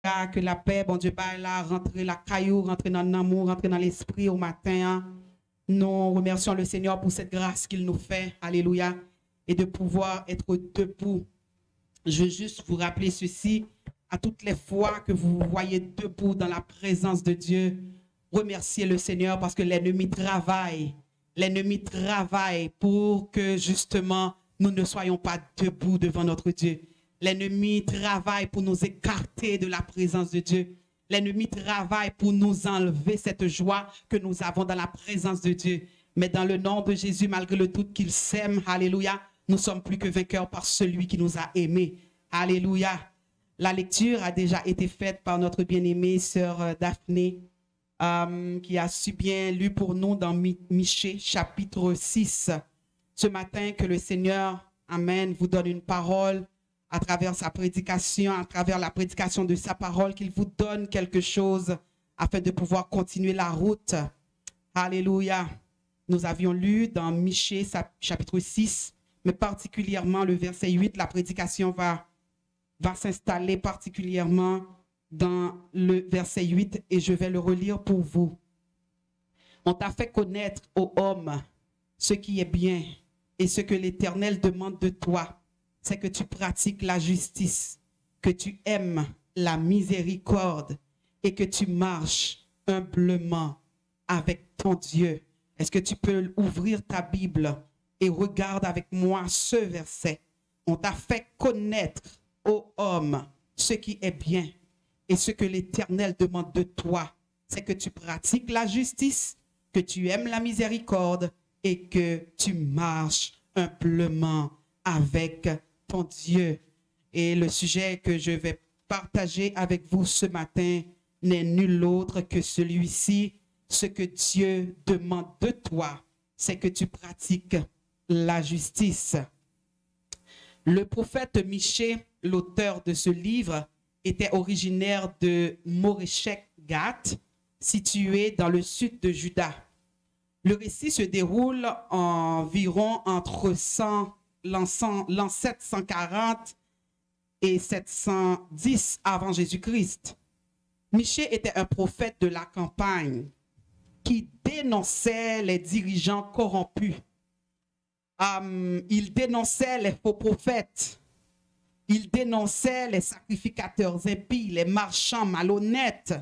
Que la paix, bon Dieu, bah, là, rentrer la caillou, rentrer dans l'amour, rentrer dans l'esprit au matin. Nous remercions le Seigneur pour cette grâce qu'il nous fait. Alléluia. Et de pouvoir être debout. Je veux juste vous rappeler ceci. À toutes les fois que vous vous voyez debout dans la présence de Dieu, remerciez le Seigneur parce que l'ennemi travaille. L'ennemi travaille pour que justement nous ne soyons pas debout devant notre Dieu. L'ennemi travaille pour nous écarter de la présence de Dieu. L'ennemi travaille pour nous enlever cette joie que nous avons dans la présence de Dieu. Mais dans le nom de Jésus, malgré le doute qu'il sème, alléluia, nous sommes plus que vainqueurs par celui qui nous a aimés. Alléluia. La lecture a déjà été faite par notre bien-aimée sœur Daphné, qui a si bien lu pour nous dans Michée, chapitre 6. Ce matin, que le Seigneur, amen, vous donne une parole à travers sa prédication, à travers la prédication de sa parole, qu'il vous donne quelque chose afin de pouvoir continuer la route. Alléluia. Nous avions lu dans Michée, chapitre 6, mais particulièrement le verset 8, la prédication va s'installer particulièrement dans le verset 8 et je vais le relire pour vous. On t'a fait connaître, ô homme, ce qui est bien et ce que l'Éternel demande de toi, c'est que tu pratiques la justice, que tu aimes la miséricorde et que tu marches humblement avec ton Dieu. Est-ce que tu peux ouvrir ta Bible et regarde avec moi ce verset? On t'a fait connaître, ô homme, ce qui est bien et ce que l'Éternel demande de toi, c'est que tu pratiques la justice, que tu aimes la miséricorde et que tu marches humblement avec ton Dieu. Et le sujet que je vais partager avec vous ce matin n'est nul autre que celui-ci. Ce que Dieu demande de toi, c'est que tu pratiques la justice. Le prophète Michée, l'auteur de ce livre, était originaire de Moréchek-Gath, situé dans le sud de Juda. Le récit se déroule environ entre l'an 740 et 710 avant Jésus-Christ. Michée était un prophète de la campagne qui dénonçait les dirigeants corrompus. Il dénonçait les faux prophètes. Il dénonçait les sacrificateurs impies, les marchands malhonnêtes,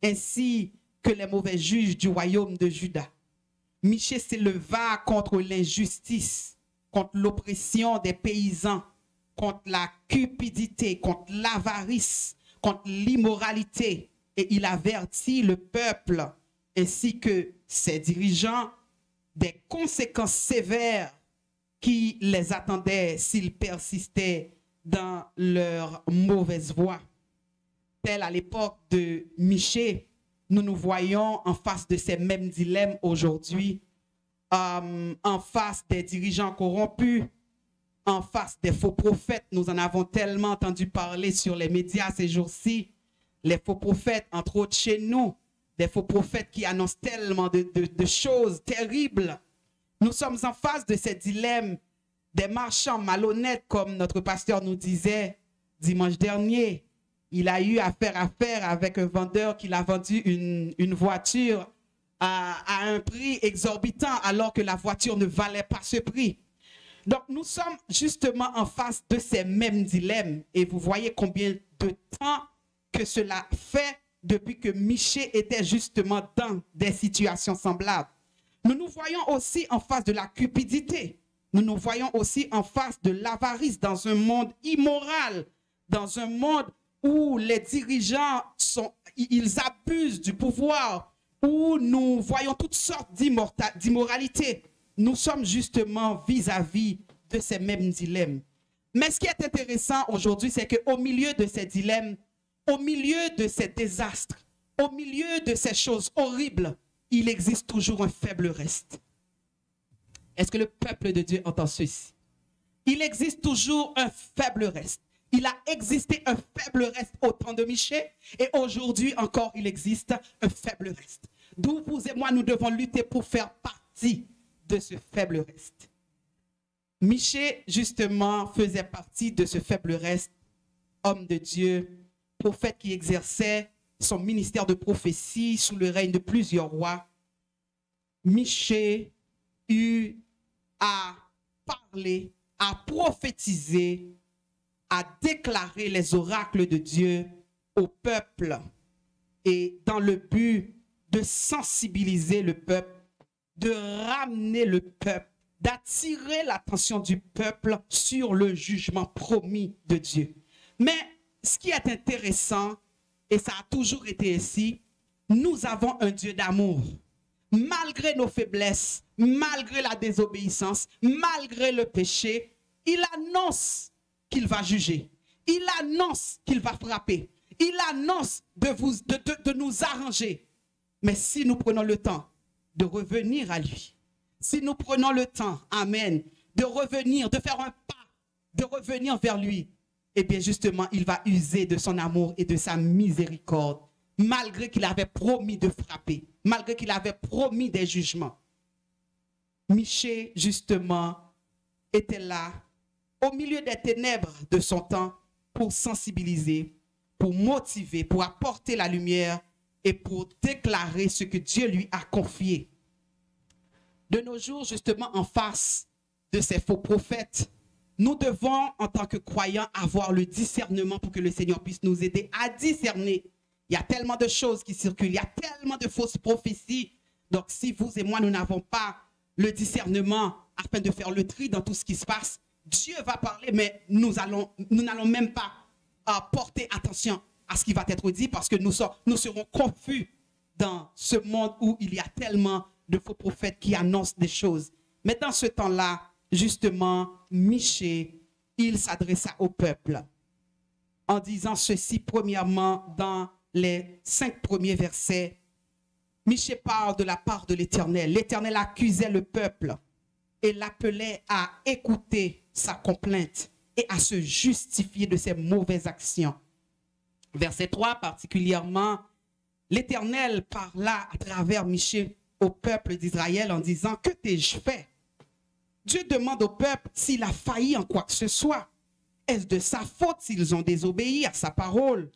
ainsi que les mauvais juges du royaume de Juda. Michée s'éleva contre l'injustice, contre l'oppression des paysans, contre la cupidité, contre l'avarice, contre l'immoralité. Et il avertit le peuple ainsi que ses dirigeants des conséquences sévères qui les attendaient s'ils persistaient dans leur mauvaise voie. Tel à l'époque de Michée, nous nous voyons en face de ces mêmes dilemmes aujourd'hui, en face des dirigeants corrompus, en face des faux prophètes. Nous en avons tellement entendu parler sur les médias ces jours-ci. Les faux prophètes, entre autres chez nous, des faux prophètes qui annoncent tellement de choses terribles. Nous sommes en face de ces dilemmes des marchands malhonnêtes, comme notre pasteur nous disait dimanche dernier. Il a eu affaire avec un vendeur qui l'a vendu une voiture à un prix exorbitant alors que la voiture ne valait pas ce prix. Donc nous sommes justement en face de ces mêmes dilemmes et vous voyez combien de temps que cela fait depuis que Michée était justement dans des situations semblables. Nous nous voyons aussi en face de la cupidité. Nous nous voyons aussi en face de l'avarice dans un monde immoral, dans un monde où les dirigeants ils abusent du pouvoir, où nous voyons toutes sortes d'immoralité. Nous sommes justement vis-à-vis de ces mêmes dilemmes. Mais ce qui est intéressant aujourd'hui, c'est qu'au milieu de ces dilemmes, au milieu de ces désastres, au milieu de ces choses horribles, il existe toujours un faible reste. Est-ce que le peuple de Dieu entend ceci? Il existe toujours un faible reste. Il a existé un faible reste au temps de Michée et aujourd'hui encore il existe un faible reste. D'où vous et moi nous devons lutter pour faire partie de ce faible reste. Michée justement faisait partie de ce faible reste, homme de Dieu, prophète qui exerçait son ministère de prophétie sous le règne de plusieurs rois, Michée eut à parler, à prophétiser, à déclarer les oracles de Dieu au peuple, et dans le but de sensibiliser le peuple, de ramener le peuple, d'attirer l'attention du peuple sur le jugement promis de Dieu. Mais ce qui est intéressant, et ça a toujours été ainsi, nous avons un Dieu d'amour. Malgré nos faiblesses, malgré la désobéissance, malgré le péché, il annonce qu'il va juger. Il annonce qu'il va frapper. Il annonce de nous arranger. Mais si nous prenons le temps de revenir à lui, si nous prenons le temps, amen, de revenir, de faire un pas, de revenir vers lui, eh bien justement, il va user de son amour et de sa miséricorde, malgré qu'il avait promis de frapper, malgré qu'il avait promis des jugements. Michée, justement, était là, au milieu des ténèbres de son temps, pour sensibiliser, pour motiver, pour apporter la lumière et pour déclarer ce que Dieu lui a confié. De nos jours, justement, en face de ces faux prophètes, nous devons, en tant que croyants, avoir le discernement pour que le Seigneur puisse nous aider à discerner. Il y a tellement de choses qui circulent, il y a tellement de fausses prophéties. Donc, si vous et moi, nous n'avons pas le discernement afin de faire le tri dans tout ce qui se passe, Dieu va parler, mais nous n'allons même pas porter attention à ce qui va être dit parce que nous serons confus dans ce monde où il y a tellement de faux prophètes qui annoncent des choses. Mais dans ce temps-là, justement, Michée, il s'adressa au peuple en disant ceci, premièrement, dans les 5 premiers versets. Michée parle de la part de l'Éternel. L'Éternel accusait le peuple et l'appelait à écouter sa complainte et à se justifier de ses mauvaises actions. Verset 3 particulièrement, l'Éternel parla à travers Michée au peuple d'Israël en disant, que t'ai-je fait? Dieu demande au peuple s'il a failli en quoi que ce soit. Est-ce de sa faute s'ils ont désobéi à sa parole?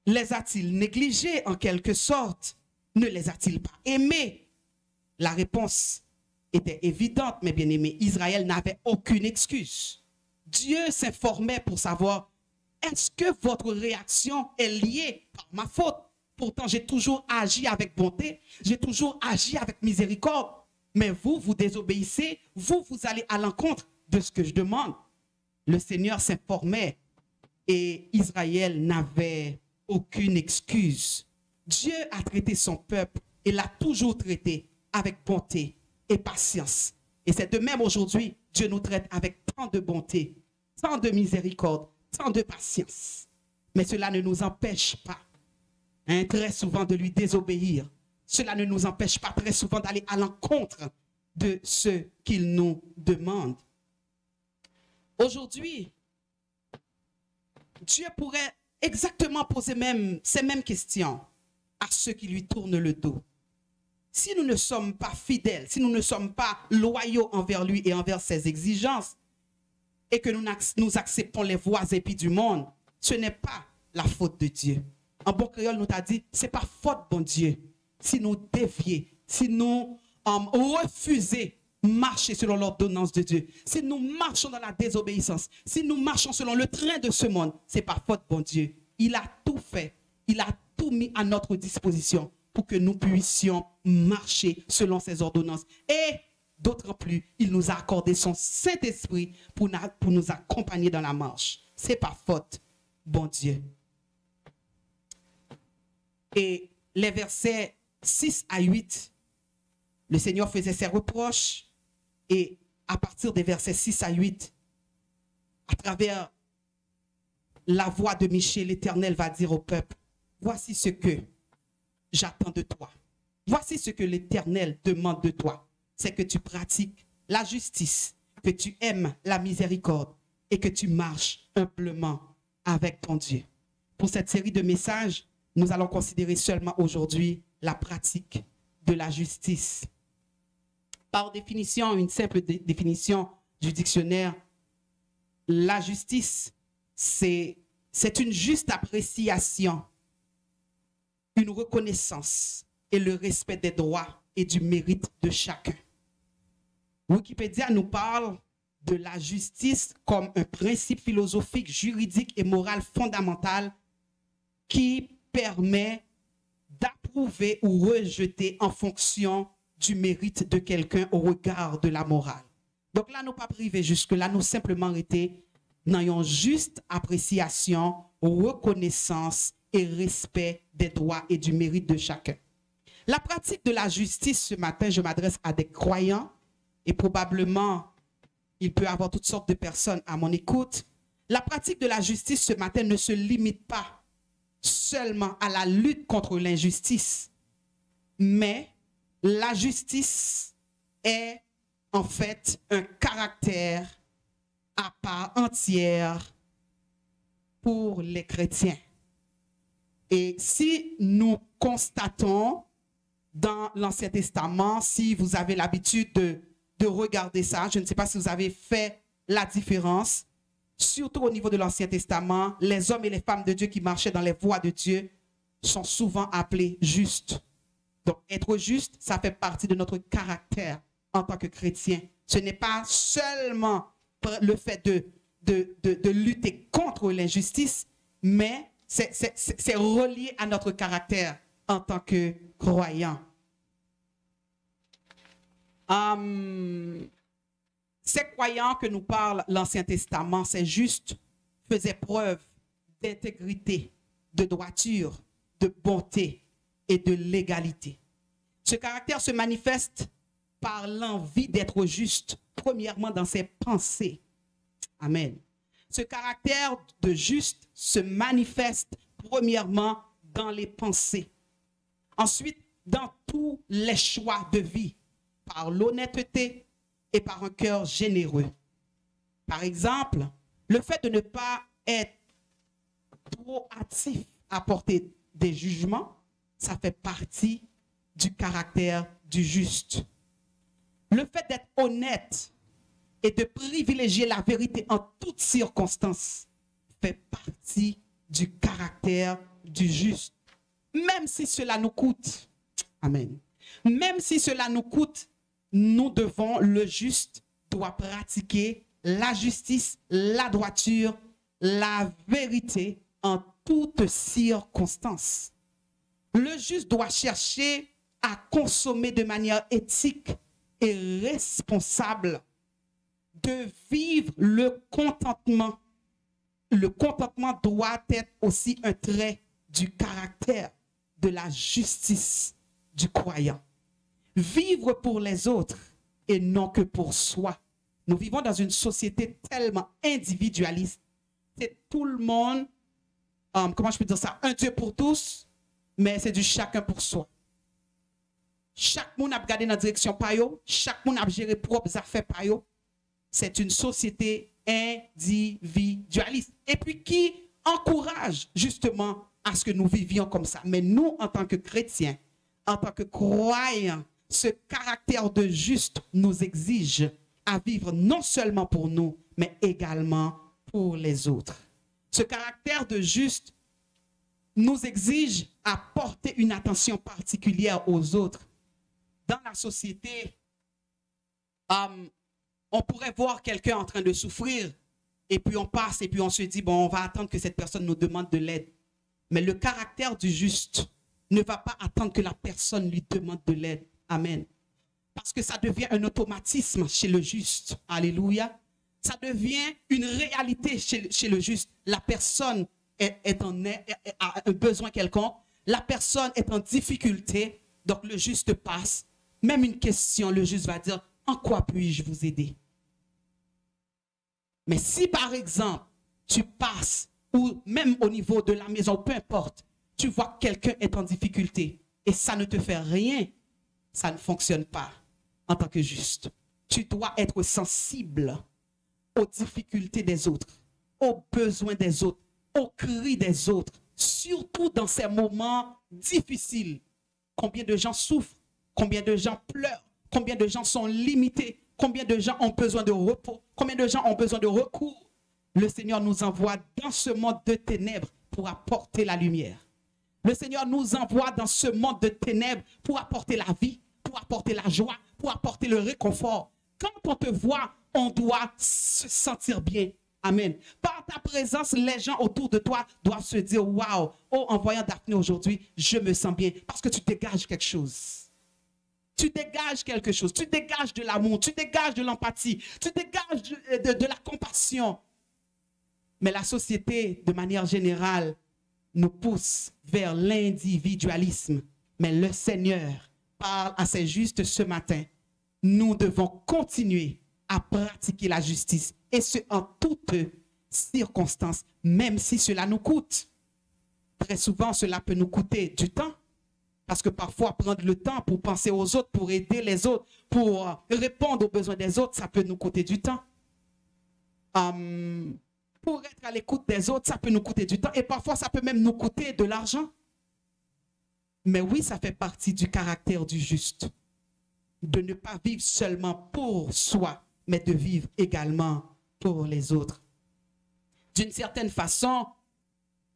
Les a-t-il négligés en quelque sorte? Ne les a-t-il pas aimés? La réponse était évidente, mes bien-aimés. Israël n'avait aucune excuse. Dieu s'informait pour savoir, est-ce que votre réaction est liée par ma faute? Pourtant, j'ai toujours agi avec bonté, j'ai toujours agi avec miséricorde. Mais vous, vous désobéissez, vous allez à l'encontre de ce que je demande. Le Seigneur s'informait et Israël n'avait aucune excuse. Dieu a traité son peuple et l'a toujours traité avec bonté et patience. Et c'est de même aujourd'hui, Dieu nous traite avec tant de bonté, tant de miséricorde, tant de patience. Mais cela ne nous empêche pas, très souvent, de lui désobéir. Cela ne nous empêche pas très souvent d'aller à l'encontre de ce qu'il nous demande. Aujourd'hui, Dieu pourrait exactement poser ces mêmes questions à ceux qui lui tournent le dos. Si nous ne sommes pas fidèles, si nous ne sommes pas loyaux envers lui et envers ses exigences, et que nous acceptons les voies épies du monde, ce n'est pas la faute de Dieu. En bon créole, nous t'a dit, ce n'est pas faute, bon Dieu, si nous dévions, si nous refusons marcher selon l'ordonnance de Dieu, si nous marchons dans la désobéissance, si nous marchons selon le train de ce monde, ce n'est pas faute, bon Dieu. Il a tout fait, il a tout mis à notre disposition pour que nous puissions marcher selon ses ordonnances. Et d'autant plus, il nous a accordé son Saint-Esprit pour nous accompagner dans la marche. Ce n'est pas faute, bon Dieu. Et les versets 6 à 8, le Seigneur faisait ses reproches. Et à partir des versets 6 à 8, à travers la voix de Michée, l'Éternel va dire au peuple, voici ce que j'attends de toi. Voici ce que l'Éternel demande de toi. C'est que tu pratiques la justice, que tu aimes la miséricorde et que tu marches humblement avec ton Dieu. Pour cette série de messages, nous allons considérer seulement aujourd'hui la pratique de la justice. Par définition, une simple définition du dictionnaire, la justice, c'est une juste appréciation, une reconnaissance et le respect des droits et du mérite de chacun. Wikipédia nous parle de la justice comme un principe philosophique, juridique et moral fondamental qui permet d'approuver ou rejeter en fonction du mérite de quelqu'un au regard de la morale. Donc là, nous pas privé jusque-là, nous simplement été dans une juste appréciation, reconnaissance et respect des droits et du mérite de chacun. La pratique de la justice ce matin, je m'adresse à des croyants et probablement il peut y avoir toutes sortes de personnes à mon écoute. La pratique de la justice ce matin ne se limite pas seulement à la lutte contre l'injustice, mais la justice est en fait un caractère à part entière pour les chrétiens. Et si nous constatons dans l'Ancien Testament, si vous avez l'habitude de regarder ça, je ne sais pas si vous avez fait la différence, surtout au niveau de l'Ancien Testament, les hommes et les femmes de Dieu qui marchaient dans les voies de Dieu sont souvent appelés justes. Donc, être juste, ça fait partie de notre caractère en tant que chrétien. Ce n'est pas seulement le fait de lutter contre l'injustice, mais c'est relié à notre caractère en tant que croyant. Ces croyants que nous parle l'Ancien Testament, c'est juste, faisaient preuve d'intégrité, de droiture, de bonté et de légalité. Ce caractère se manifeste par l'envie d'être juste, premièrement dans ses pensées. Amen. Ce caractère de juste se manifeste premièrement dans les pensées. Ensuite, dans tous les choix de vie, par l'honnêteté et par un cœur généreux. Par exemple, le fait de ne pas être trop hâtif à porter des jugements, ça fait partie du caractère du juste. Le fait d'être honnête et de privilégier la vérité en toutes circonstances fait partie du caractère du juste. Même si cela nous coûte. Amen. Même si cela nous coûte, nous devons, le juste doit pratiquer la justice, la droiture, la vérité en toutes circonstances. Le juste doit chercher à consommer de manière éthique et responsable, de vivre le contentement. Le contentement doit être aussi un trait du caractère de la justice du croyant. Vivre pour les autres et non que pour soi. Nous vivons dans une société tellement individualiste. C'est tout le monde, comment je peux dire ça, un Dieu pour tous, mais c'est du chacun pour soi. Chaque monde a regardé dans la direction par yo, chaque monde a géré propres affaires par yo. C'est une société individualiste. Et puis qui encourage justement à ce que nous vivions comme ça. Mais nous, en tant que chrétiens, en tant que croyants, ce caractère de juste nous exige à vivre non seulement pour nous, mais également pour les autres. Ce caractère de juste nous exige à porter une attention particulière aux autres. Dans la société, on pourrait voir quelqu'un en train de souffrir et puis on passe et puis on se dit, bon, on va attendre que cette personne nous demande de l'aide. Mais le caractère du juste ne va pas attendre que la personne lui demande de l'aide. Amen. Parce que ça devient un automatisme chez le juste. Alléluia. Ça devient une réalité chez le juste. La personne a un besoin quelconque. La personne est en difficulté. Donc le juste passe. Même une question, le juste va dire, en quoi puis-je vous aider? Mais si par exemple, tu passes, ou même au niveau de la maison, peu importe, tu vois que quelqu'un est en difficulté et ça ne te fait rien, ça ne fonctionne pas en tant que juste. Tu dois être sensible aux difficultés des autres, aux besoins des autres, aux cris des autres, surtout dans ces moments difficiles. Combien de gens souffrent, combien de gens pleurent, combien de gens sont limités, combien de gens ont besoin de repos, combien de gens ont besoin de recours. Le Seigneur nous envoie dans ce monde de ténèbres pour apporter la lumière. Le Seigneur nous envoie dans ce monde de ténèbres pour apporter la vie, pour apporter la joie, pour apporter le réconfort. Quand on te voit, on doit se sentir bien. Amen. Par ta présence, les gens autour de toi doivent se dire, waouh, oh, en voyant Daphné aujourd'hui, je me sens bien. Parce que tu dégages quelque chose. Tu dégages quelque chose. Tu dégages de l'amour. Tu dégages de l'empathie. Tu dégages de la compassion. Mais la société, de manière générale, nous pousse vers l'individualisme. Mais le Seigneur parle à ses justes ce matin. Nous devons continuer à pratiquer la justice. Et ce, en toutes circonstances, même si cela nous coûte. Très souvent, cela peut nous coûter du temps. Parce que parfois, prendre le temps pour penser aux autres, pour aider les autres, pour répondre aux besoins des autres, ça peut nous coûter du temps. Pour être à l'écoute des autres, ça peut nous coûter du temps. Et parfois, ça peut même nous coûter de l'argent. Mais oui, ça fait partie du caractère du juste. De ne pas vivre seulement pour soi, mais de vivre également pour les autres. D'une certaine façon,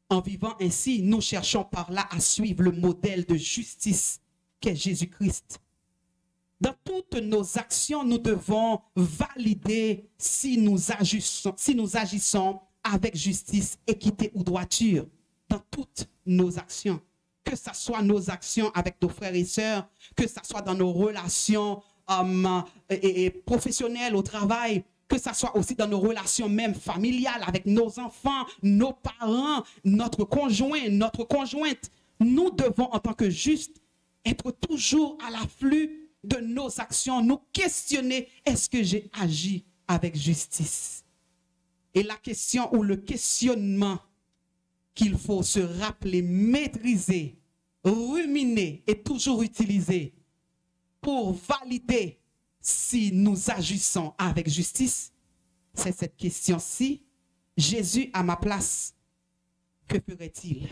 en vivant ainsi, nous cherchons par là à suivre le modèle de justice qu'est Jésus-Christ. Dans toutes nos actions, nous devons valider si nous agissons avec justice, équité ou droiture. Dans toutes nos actions. Que ce soit nos actions avec nos frères et sœurs, que ce soit dans nos relations professionnelles au travail, que ce soit aussi dans nos relations même familiales avec nos enfants, nos parents, notre conjoint, notre conjointe. Nous devons, en tant que justes, être toujours à l'afflux de nos actions, nous questionner, est-ce que j'ai agi avec justice? Et la question ou le questionnement qu'il faut se rappeler, maîtriser, ruminer et toujours utiliser pour valider si nous agissons avec justice, c'est cette question-ci. Jésus à ma place, que ferait-il?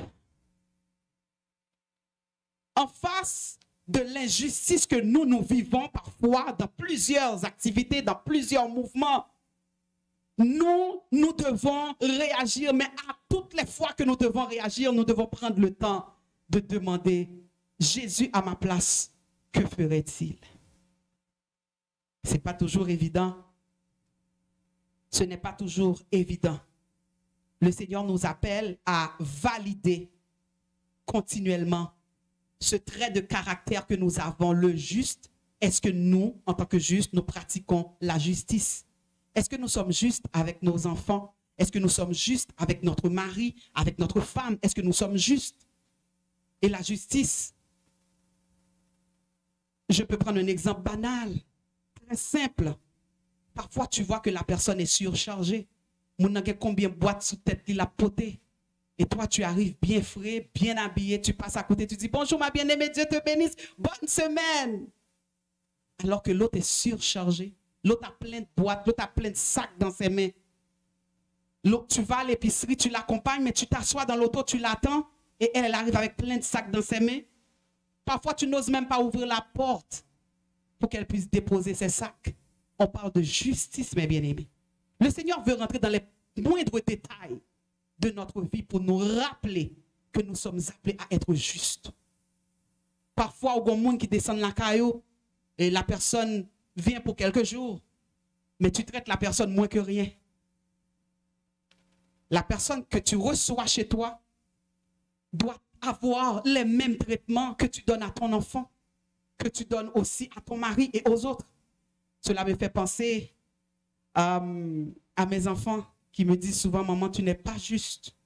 En face de l'injustice que nous vivons parfois dans plusieurs activités, dans plusieurs mouvements, nous devons réagir, mais à toutes les fois que nous devons réagir, nous devons prendre le temps de demander, Jésus à ma place, que ferait-il? Ce n'est pas toujours évident. Ce n'est pas toujours évident. Le Seigneur nous appelle à valider continuellement ce trait de caractère que nous avons, le juste. Est-ce que nous, en tant que justes, nous pratiquons la justice? Est-ce que nous sommes justes avec nos enfants? Est-ce que nous sommes justes avec notre mari, avec notre femme? Est-ce que nous sommes justes? Et la justice, je peux prendre un exemple banal, très simple. Parfois, tu vois que la personne est surchargée. Mon a combien de boîtes sous tête qu'il a potées. Et toi, tu arrives bien frais, bien habillé, tu passes à côté, tu dis bonjour ma bien-aimée, Dieu te bénisse, bonne semaine. Alors que l'autre est surchargé. L'autre a plein de boîtes, l'autre a plein de sacs dans ses mains. L'autre, tu vas à l'épicerie, tu l'accompagnes, mais tu t'assois dans l'auto, tu l'attends, et elle arrive avec plein de sacs dans ses mains. Parfois, tu n'oses même pas ouvrir la porte pour qu'elle puisse déposer ses sacs. On parle de justice, mes bien-aimés. Le Seigneur veut rentrer dans les moindres détails de notre vie pour nous rappeler que nous sommes appelés à être justes. Parfois, il y a des gens qui descendent la caillou et la personne vient pour quelques jours, mais tu traites la personne moins que rien. La personne que tu reçois chez toi doit avoir les mêmes traitements que tu donnes à ton enfant, que tu donnes aussi à ton mari et aux autres. Cela me fait penser à mes enfants qui me disent souvent, maman, tu n'es pas juste.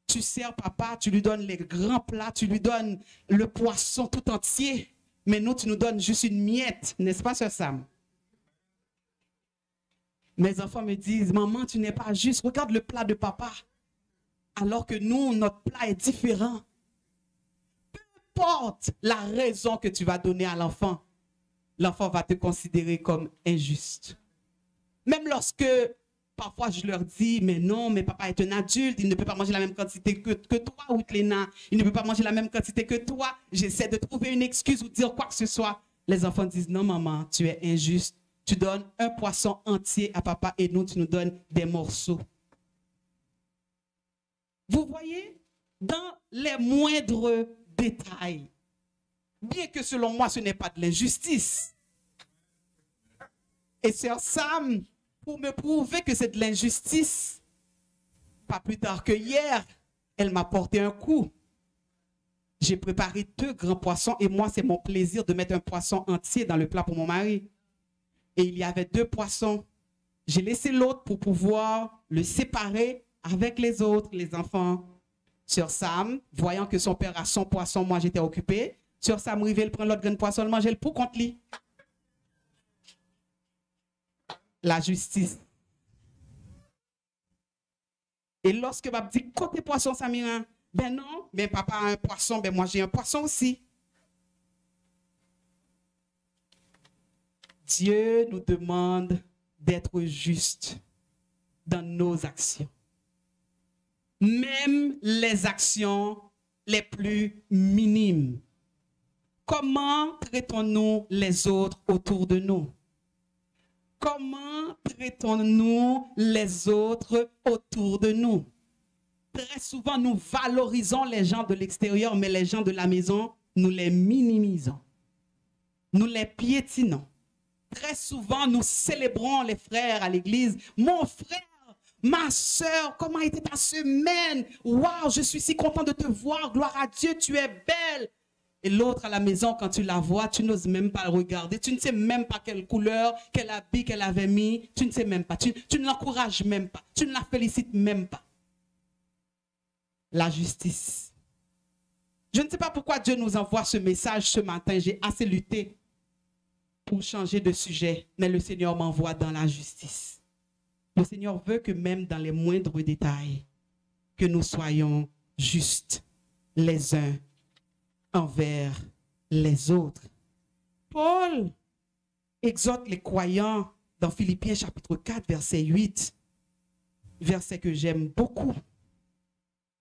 Tu sers papa, tu lui donnes les grands plats, tu lui donnes le poisson tout entier, mais nous, tu nous donnes juste une miette, n'est-ce pas, Sœur Sam? Mes enfants me disent, maman, tu n'es pas juste, regarde le plat de papa. Alors que nous, notre plat est différent. Peu importe la raison que tu vas donner à l'enfant, l'enfant va te considérer comme injuste. Même lorsque, parfois, je leur dis, mais non, mais papa est un adulte, il ne peut pas manger la même quantité que toi, ou Léna, il ne peut pas manger la même quantité que toi. J'essaie de trouver une excuse ou dire quoi que ce soit. Les enfants disent, non, maman, tu es injuste. Tu donnes un poisson entier à papa et nous, tu nous donnes des morceaux. Vous voyez, dans les moindres détails, bien que selon moi, ce n'est pas de l'injustice. Et sœur Sam, pour me prouver que c'est de l'injustice, pas plus tard que hier, elle m'a porté un coup. J'ai préparé 2 grands poissons et moi, c'est mon plaisir de mettre un poisson entier dans le plat pour mon mari. Et il y avait 2 poissons. J'ai laissé l'autre pour pouvoir le séparer avec les autres, les enfants. Sœur Sam, voyant que son père a son poisson, moi j'étais occupée. Sœur Sam, arrivait, elle prend l'autre grand poisson, elle mangeait le pour contre lui. La justice. Et lorsque m'a dit, côté poisson, Samira, ben non, ben papa a un poisson, ben moi j'ai un poisson aussi. Dieu nous demande d'être juste dans nos actions. Même les actions les plus minimes. Comment traitons-nous les autres autour de nous? Comment traitons-nous les autres autour de nous? Très souvent, nous valorisons les gens de l'extérieur, mais les gens de la maison, nous les minimisons. Nous les piétinons. Très souvent, nous célébrons les frères à l'église. Mon frère, ma soeur, comment était ta semaine? Waouh, je suis si content de te voir. Gloire à Dieu, tu es belle. Et l'autre à la maison, quand tu la vois, tu n'oses même pas le regarder. Tu ne sais même pas quelle couleur, quel habit qu'elle avait mis. Tu ne sais même pas. Tu ne l'encourages même pas. Tu ne la félicites même pas. La justice. Je ne sais pas pourquoi Dieu nous envoie ce message ce matin. J'ai assez lutté pour changer de sujet. Mais le Seigneur m'envoie dans la justice. Le Seigneur veut que même dans les moindres détails, que nous soyons justes les uns envers les autres. Paul exhorte les croyants dans Philippiens chapitre 4, verset 8, verset que j'aime beaucoup.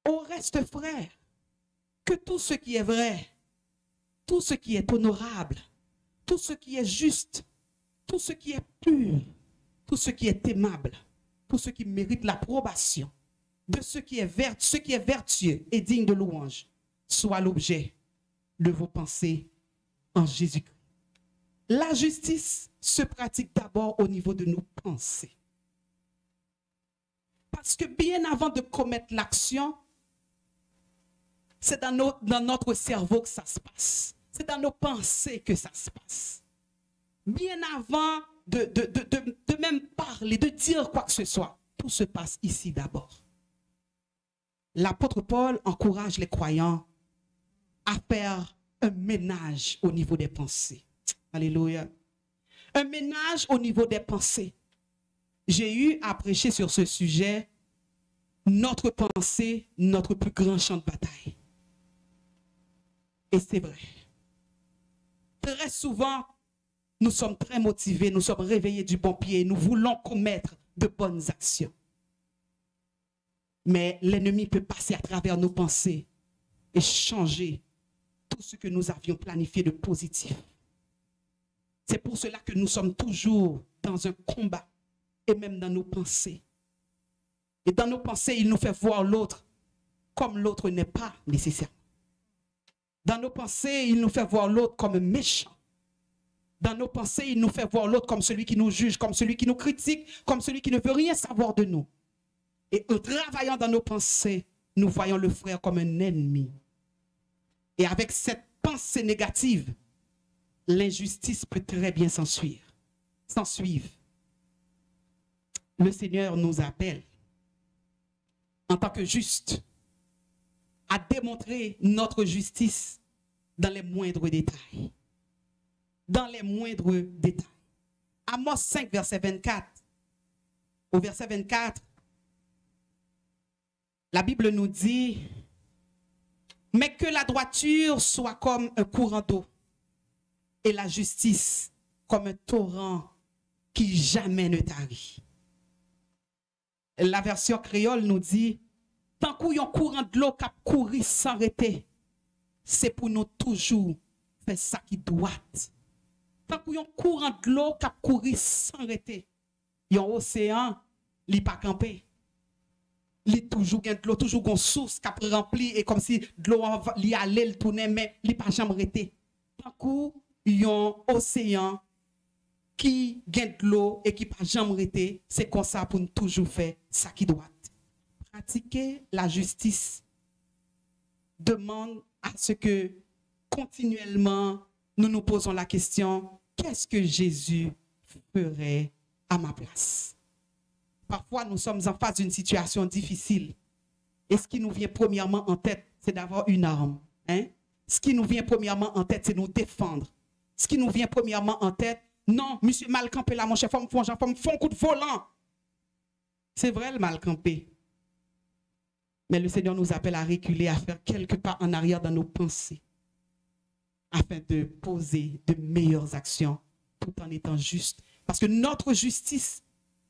Au reste, frères, que tout ce qui est vrai, tout ce qui est honorable, tout ce qui est juste, tout ce qui est pur, tout ce qui est aimable, tout ce qui mérite l'approbation, de ce qui est vertueux et digne de louange, soit l'objet de vos pensées en Jésus-Christ. La justice se pratique d'abord au niveau de nos pensées. Parce que bien avant de commettre l'action, c'est dans notre cerveau que ça se passe. C'est dans nos pensées que ça se passe. Bien avant de même parler, de dire quoi que ce soit, tout se passe ici d'abord. L'apôtre Paul encourage les croyants à faire un ménage au niveau des pensées. Alléluia. Un ménage au niveau des pensées. J'ai eu à prêcher sur ce sujet, notre pensée, notre plus grand champ de bataille. Et c'est vrai. Très souvent, nous sommes très motivés, nous sommes réveillés du bon pied, nous voulons commettre de bonnes actions. Mais l'ennemi peut passer à travers nos pensées et changer tout ce que nous avions planifié de positif. C'est pour cela que nous sommes toujours dans un combat et même dans nos pensées. Et dans nos pensées, il nous fait voir l'autre comme l'autre n'est pas nécessaire. Dans nos pensées, il nous fait voir l'autre comme méchant. Dans nos pensées, il nous fait voir l'autre comme celui qui nous juge, comme celui qui nous critique, comme celui qui ne veut rien savoir de nous. Et en travaillant dans nos pensées, nous voyons le frère comme un ennemi. Et avec cette pensée négative, l'injustice peut très bien s'ensuivre. Le Seigneur nous appelle, en tant que justes, à démontrer notre justice dans les moindres détails. Dans les moindres détails. Amos 5, verset 24. Au verset 24, la Bible nous dit, mais que la droiture soit comme un courant d'eau et la justice comme un torrent qui jamais ne tarit. La version créole nous dit, tant qu'il y a un courant de l'eau qui a couru sans arrêter, c'est pour nous toujours faire ça qui doit. Tant qu'il y a un courant de l'eau qui a couru sans arrêter, il y a un océan, il n'est pas campé. il est toujours gain de l'eau, toujours une source qui a rempli et comme si de l'eau li allait le tourner mais il pas jamais arrêté. Tant coup un océan qui gain de l'eau et qui pas jamais arrêté, c'est comme ça pour nous toujours faire ça qui doit. Pratiquer la justice demande à ce que continuellement nous nous posons la question, qu'est-ce que Jésus ferait à ma place? Parfois, nous sommes en face d'une situation difficile. Et ce qui nous vient premièrement en tête, c'est d'avoir une arme. Hein? Ce qui nous vient premièrement en tête, c'est nous défendre. Ce qui nous vient premièrement en tête, non, monsieur mal campé là, mon chef, faut me faire un coup de volant. C'est vrai le mal campé. Mais le Seigneur nous appelle à reculer, à faire quelques pas en arrière dans nos pensées, afin de poser de meilleures actions, tout en étant juste. Parce que notre justice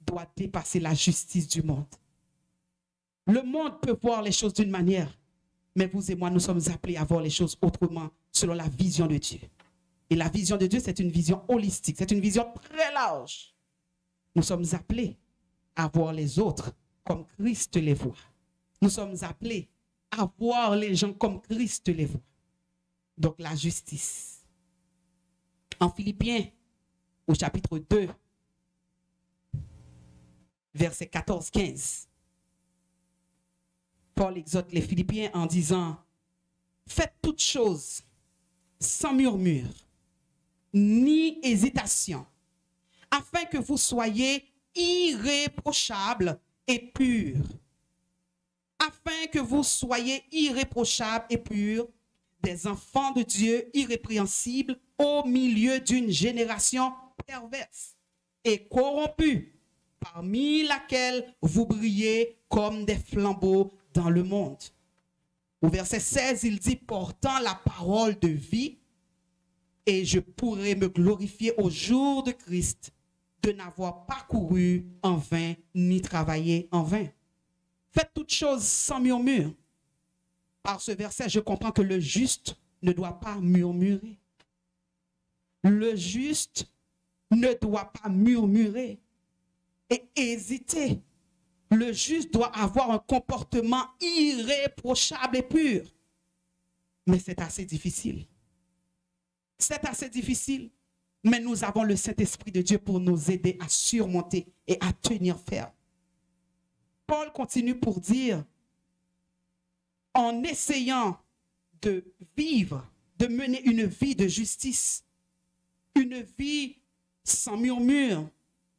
doit dépasser la justice du monde. Le monde peut voir les choses d'une manière, mais vous et moi, nous sommes appelés à voir les choses autrement, selon la vision de Dieu. Et la vision de Dieu, c'est une vision holistique, c'est une vision très large. Nous sommes appelés à voir les autres comme Christ les voit. Nous sommes appelés à voir les gens comme Christ les voit. Donc la justice. En Philippiens, au chapitre 2, verset 14-15, Paul exhorte les Philippiens en disant, faites toutes choses sans murmure, ni hésitation, afin que vous soyez irréprochables et purs. Afin que vous soyez irréprochables et purs, des enfants de Dieu irrépréhensibles au milieu d'une génération perverse et corrompue, parmi laquelle vous brillez comme des flambeaux dans le monde. Au verset 16, il dit, portant la parole de vie, et je pourrai me glorifier au jour de Christ de n'avoir pas couru en vain, ni travaillé en vain. Faites toutes choses sans murmure. Par ce verset, je comprends que le juste ne doit pas murmurer. Le juste ne doit pas murmurer et hésiter. Le juste doit avoir un comportement irréprochable et pur. Mais c'est assez difficile. C'est assez difficile. Mais nous avons le Saint-Esprit de Dieu pour nous aider à surmonter et à tenir ferme. Paul continue pour dire, en essayant de vivre, de mener une vie de justice, une vie sans murmure,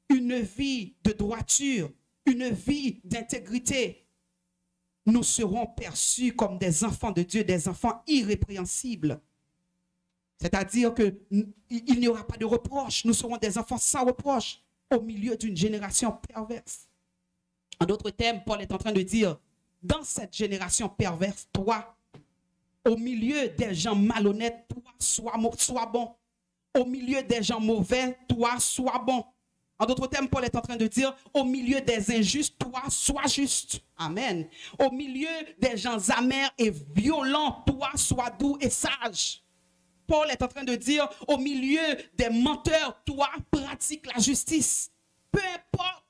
une vie de droiture, une vie d'intégrité, nous serons perçus comme des enfants de Dieu, des enfants irrépréhensibles. C'est-à-dire qu'il n'y aura pas de reproche, nous serons des enfants sans reproche au milieu d'une génération perverse. En d'autres termes, Paul est en train de dire, dans cette génération perverse, toi, au milieu des gens malhonnêtes, toi, sois bon. Au milieu des gens mauvais, toi, sois bon. En d'autres termes, Paul est en train de dire, au milieu des injustes, toi, sois juste. Amen. Au milieu des gens amers et violents, toi, sois doux et sage. Paul est en train de dire, au milieu des menteurs, toi, pratique la justice. Peu importe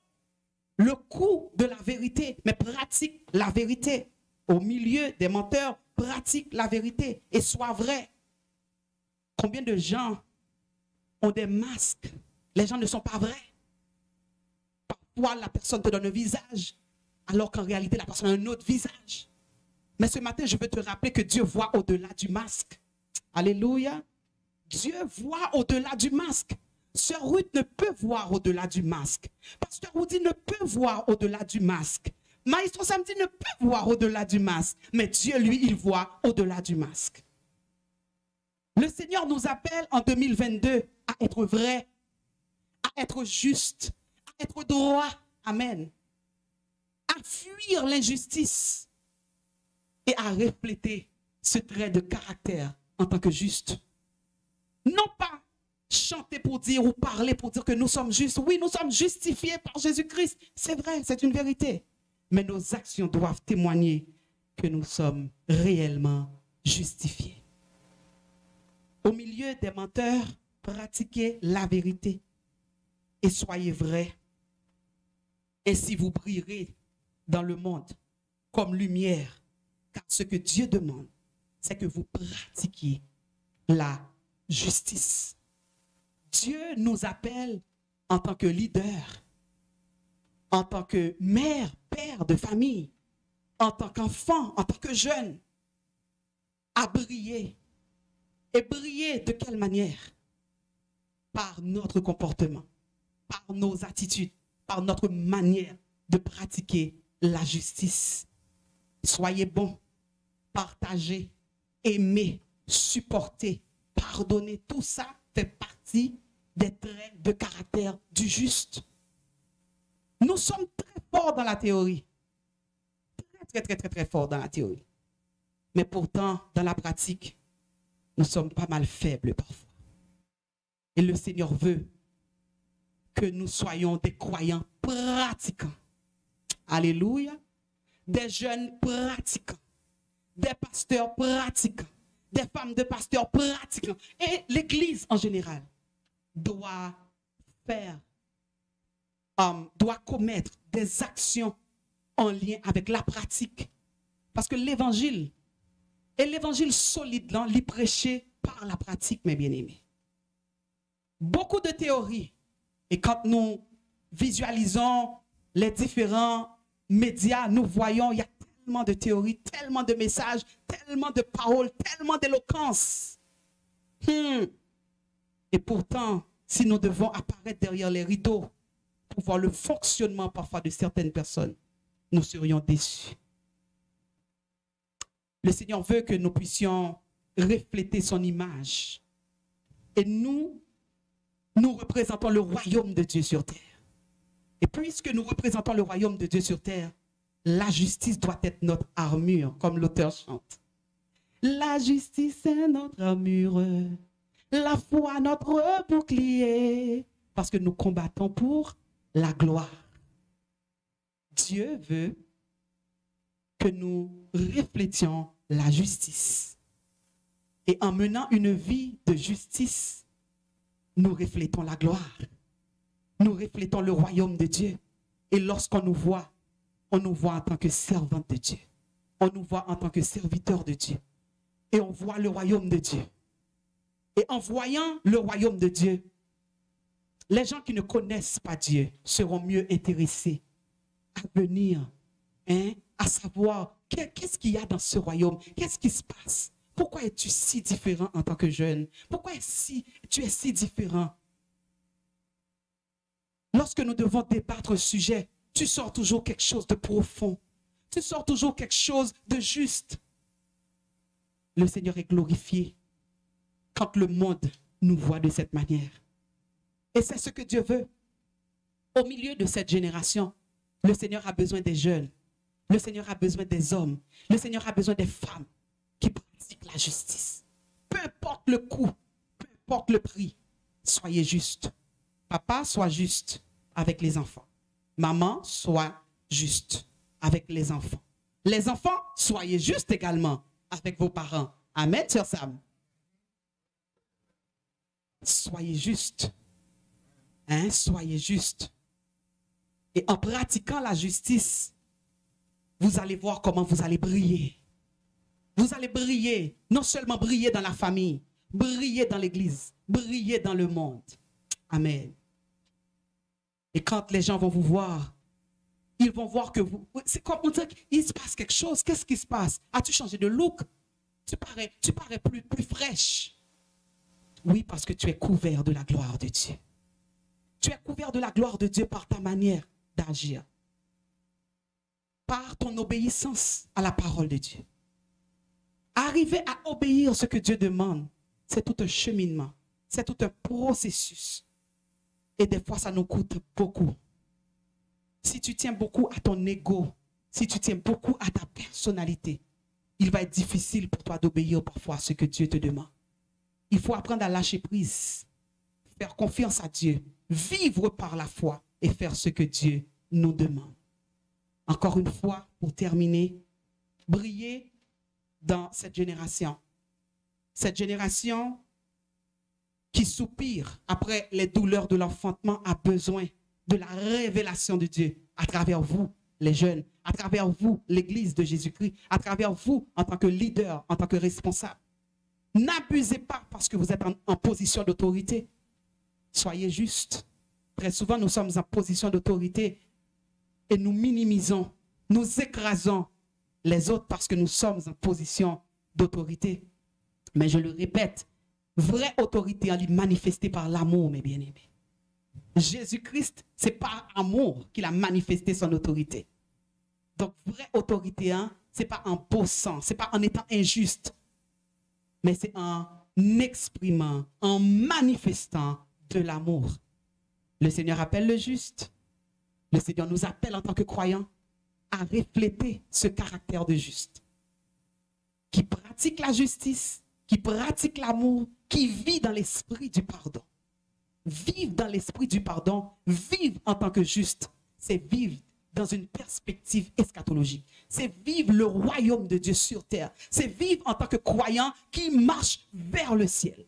le coût de la vérité, mais pratique la vérité. Au milieu des menteurs, pratique la vérité et sois vrai. Combien de gens ont des masques? Les gens ne sont pas vrais. Parfois, la personne te donne un visage, alors qu'en réalité, la personne a un autre visage. Mais ce matin, je veux te rappeler que Dieu voit au-delà du masque. Alléluia. Dieu voit au-delà du masque. Sœur Ruth ne peut voir au-delà du masque. Pasteur Rudy ne peut voir au-delà du masque. Maestro Samedi ne peut voir au-delà du masque. Mais Dieu, lui, il voit au-delà du masque. Le Seigneur nous appelle en 2022 à être vrai, à être juste, à être droit. Amen. À fuir l'injustice et à refléter ce trait de caractère en tant que juste. Non pas chanter pour dire ou parler pour dire que nous sommes justes. Oui, nous sommes justifiés par Jésus-Christ. C'est vrai, c'est une vérité. Mais nos actions doivent témoigner que nous sommes réellement justifiés. Au milieu des menteurs, pratiquez la vérité et soyez vrais. Ainsi vous brillerez dans le monde comme lumière. Car ce que Dieu demande, c'est que vous pratiquiez la justice. Dieu nous appelle en tant que leader, en tant que mère, père de famille, en tant qu'enfant, en tant que jeune, à briller. Et briller de quelle manière? Par notre comportement, par nos attitudes, par notre manière de pratiquer la justice. Soyez bons, partagez, aimez, supportez, pardonnez. Tout ça fait partie des traits de caractère du juste. Nous sommes très forts dans la théorie. Très forts dans la théorie. Mais pourtant, dans la pratique, nous sommes pas mal faibles parfois. Et le Seigneur veut que nous soyons des croyants pratiquants. Alléluia. Des jeunes pratiquants. Des pasteurs pratiquants. Des femmes de pasteurs pratiquants. Et l'Église en général doit commettre des actions en lien avec la pratique. Parce que l'évangile, et l'évangile solide, là, l'y prêché par la pratique, mes bien-aimés. Beaucoup de théories. Et quand nous visualisons les différents médias, nous voyons, il y a tellement de théories, tellement de messages, tellement de paroles, tellement d'éloquence. Et pourtant, si nous devons apparaître derrière les rideaux pour voir le fonctionnement parfois de certaines personnes, nous serions déçus. Le Seigneur veut que nous puissions refléter son image. Et nous représentons le royaume de Dieu sur terre. Et puisque nous représentons le royaume de Dieu sur terre, la justice doit être notre armure, comme l'auteur chante. La justice est notre armure, la foi notre bouclier, parce que nous combattons pour la gloire. Dieu veut que nous reflétions la justice. Et en menant une vie de justice, nous reflétons la gloire. Nous reflétons le royaume de Dieu. Et lorsqu'on nous voit, on nous voit en tant que servante de Dieu. On nous voit en tant que serviteur de Dieu. Et on voit le royaume de Dieu. Et en voyant le royaume de Dieu, les gens qui ne connaissent pas Dieu seront mieux intéressés à venir, à savoir qu'est-ce qu'il y a dans ce royaume, qu'est-ce qui se passe. Pourquoi es-tu si différent en tant que jeune? Pourquoi tu es si différent? Lorsque nous devons débattre un sujet, tu sors toujours quelque chose de profond. Tu sors toujours quelque chose de juste. Le Seigneur est glorifié quand le monde nous voit de cette manière. Et c'est ce que Dieu veut. Au milieu de cette génération, le Seigneur a besoin des jeunes. Le Seigneur a besoin des hommes. Le Seigneur a besoin des femmes qui pratiquent la justice. Peu importe le coût, peu importe le prix, soyez justes. Papa, sois juste avec les enfants. Maman, sois juste avec les enfants. Les enfants, soyez justes également avec vos parents. Amen, sœur Sam. Soyez justes. Soyez justes. Et en pratiquant la justice, vous allez voir comment vous allez briller. Vous allez briller, non seulement briller dans la famille, briller dans l'église, briller dans le monde. Amen. Et quand les gens vont vous voir, ils vont voir que vous... C'est comme on dirait qu'il se passe quelque chose. Qu'est-ce qui se passe? As-tu changé de look? Tu parais plus fraîche. Oui, parce que tu es couvert de la gloire de Dieu. Tu es couvert de la gloire de Dieu par ta manière d'agir. Par ton obéissance à la parole de Dieu. Arriver à obéir ce que Dieu demande, c'est tout un cheminement. C'est tout un processus. Et des fois, ça nous coûte beaucoup. Si tu tiens beaucoup à ton ego, si tu tiens beaucoup à ta personnalité, il va être difficile pour toi d'obéir parfois à ce que Dieu te demande. Il faut apprendre à lâcher prise, faire confiance à Dieu, vivre par la foi et faire ce que Dieu nous demande. Encore une fois, pour terminer, briller dans cette génération. Cette génération qui soupire après les douleurs de l'enfantement a besoin de la révélation de Dieu à travers vous, les jeunes, à travers vous, l'Église de Jésus-Christ, à travers vous, en tant que leader, en tant que responsable. N'abusez pas parce que vous êtes en position d'autorité. Soyez juste. Très souvent, nous sommes en position d'autorité et nous minimisons, nous écrasons les autres parce que nous sommes en position d'autorité. Mais je le répète, vraie autorité, elle est manifestée par l'amour, mes bien-aimés. Jésus-Christ, c'est par amour qu'il a manifesté son autorité. Donc, vraie autorité, hein, ce n'est pas en bossant, ce n'est pas en étant injuste, mais c'est en exprimant, en manifestant de l'amour. Le Seigneur appelle le juste. Le Seigneur nous appelle en tant que croyants à refléter ce caractère de juste, qui pratique la justice, qui pratique l'amour, qui vit dans l'esprit du pardon. Vivre dans l'esprit du pardon, vivre en tant que juste, c'est vivre dans une perspective eschatologique. C'est vivre le royaume de Dieu sur terre. C'est vivre en tant que croyant qui marche vers le ciel.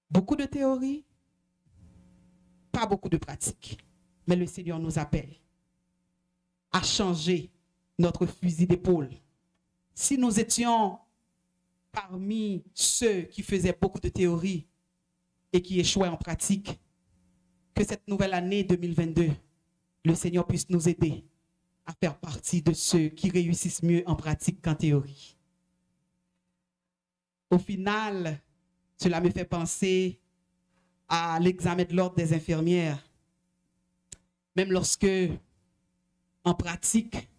Beaucoup de théories, pas beaucoup de pratiques. Mais le Seigneur nous appelle à changer notre fusil d'épaule. Si nous étions parmi ceux qui faisaient beaucoup de théories et qui échouaient en pratique, que cette nouvelle année 2022, le Seigneur puisse nous aider à faire partie de ceux qui réussissent mieux en pratique qu'en théorie. Au final, cela me fait penser à l'examen de l'ordre des infirmières. Même lorsque, en pratique,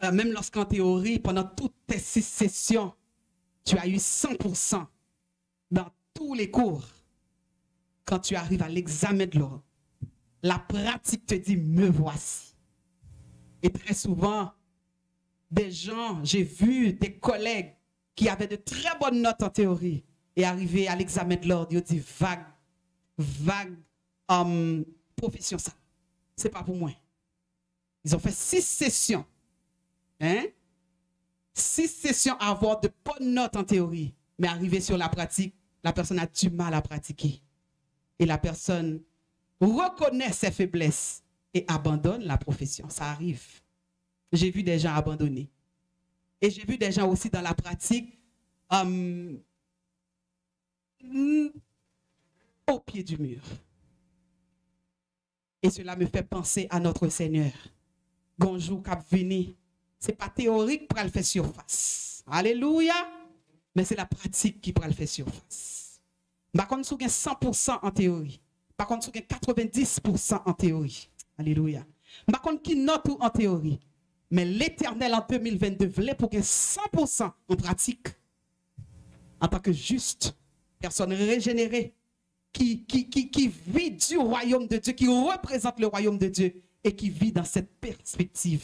même lorsqu'en théorie, pendant toutes tes 6 sessions, tu as eu 100% dans tous les cours. Quand tu arrives à l'examen de l'ordre, la pratique te dit, me voici. Et très souvent, des gens, j'ai vu des collègues qui avaient de très bonnes notes en théorie et arrivés à l'examen de l'ordre, ils ont dit, vague profession ça. C'est pas pour moi. Ils ont fait 6 sessions. Hein? 6 sessions à avoir de bonnes notes en théorie. Mais arrivé sur la pratique, la personne a du mal à pratiquer. Et la personne reconnaît ses faiblesses et abandonne la profession. Ça arrive. J'ai vu des gens abandonner. Et j'ai vu des gens aussi dans la pratique au pied du mur. Et cela me fait penser à notre Seigneur. Gonjou Cap Vini, ce n'est pas théorique pour le faire surface. Alléluia. Mais c'est la pratique qui peut le faire surface. Par contre, si vous avez 100% en théorie. Par contre, si vous avez 90% en théorie. Alléluia. Par contre, qui note tout en théorie. Mais l'Éternel en 2022 voulait pour que 100% en pratique. En tant que juste, personne régénérée, qui vit du royaume de Dieu, qui représente le royaume de Dieu et qui vit dans cette perspective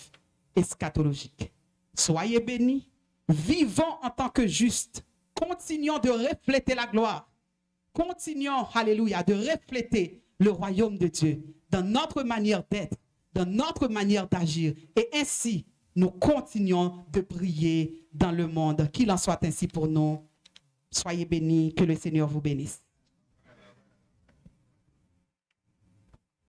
eschatologique. Soyez bénis, vivons en tant que justes, continuons de refléter la gloire, continuons, alléluia, de refléter le royaume de Dieu dans notre manière d'être, dans notre manière d'agir. Et ainsi, nous continuons de briller dans le monde. Qu'il en soit ainsi pour nous. Soyez bénis, que le Seigneur vous bénisse.